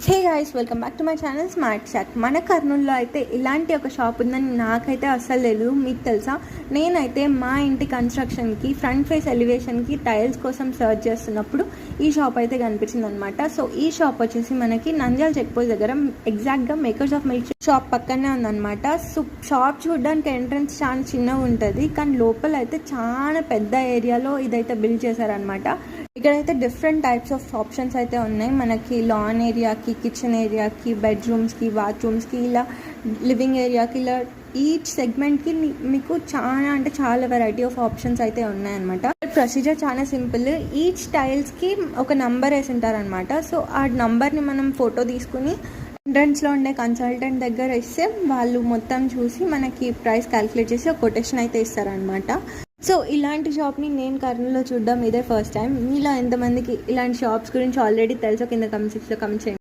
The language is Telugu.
Hey guys, welcome back to my channel smart shock. మన కర్నూలులో అయితే ఇలాంటి ఒక షాప్ ఉందని నాకైతే అస్సలు లేదు. మీకు తెలుసా, నేనైతే మా ఇంటి కన్స్ట్రక్షన్కి ఫ్రంట్ ఫేస్ ఎలివేషన్కి టైల్స్ కోసం సర్చ్ చేస్తున్నప్పుడు ఈ షాప్ అయితే కనిపించింది అనమాట. సో ఈ షాప్ వచ్చేసి మనకి నంద్యాల చెక్ పోస్ట్ దగ్గర ఎగ్జాక్ట్గా మేకర్స్ ఆఫ్ మిల్క్ షాప్ పక్కనే ఉందన్నమాట. సో షాప్ చూడడానికి ఎంట్రన్స్ చాలా చిన్నగా ఉంటుంది, కానీ లోపల అయితే చాలా పెద్ద ఏరియాలో ఇదైతే బిల్డ్ చేశారనమాట. ఇక్కడైతే డిఫరెంట్ టైప్స్ ఆఫ్ ఆప్షన్స్ అయితే ఉన్నాయి. మనకి లాన్ ఏరియాకి, కిచెన్ ఏరియాకి, బెడ్రూమ్స్కి, బాత్రూమ్స్కి, ఇలా లివింగ్ ఏరియాకి, ఇలా ఈచ్ సెగ్మెంట్కి మీకు చాలా వెరైటీ ఆఫ్ ఆప్షన్స్ అయితే ఉన్నాయన్నమాట. ప్రొసీజర్ చాలా సింపుల్. ఈచ్ టైల్స్కి ఒక నంబర్ వేసి ఉంటారనమాట. సో ఆ నంబర్ని మనం ఫోటో తీసుకుని ఎంట్రన్స్లో ఉండే కన్సల్టెంట్ దగ్గర ఇస్తే వాళ్ళు మొత్తం చూసి మనకి ప్రైస్ క్యాలిక్యులేట్ చేసి ఒక కొటేషన్ అయితే ఇస్తారనమాట. సో ఇలాంటి షాప్ని నేను కర్నూలులో చూడడం ఇదే ఫస్ట్ టైం. మీలో ఎంతమందికి ఇలాంటి షాప్స్ గురించి ఆల్రెడీ తెలుసో కింద కమెంట్ సెక్షన్లో కమెంట్ చేయండి.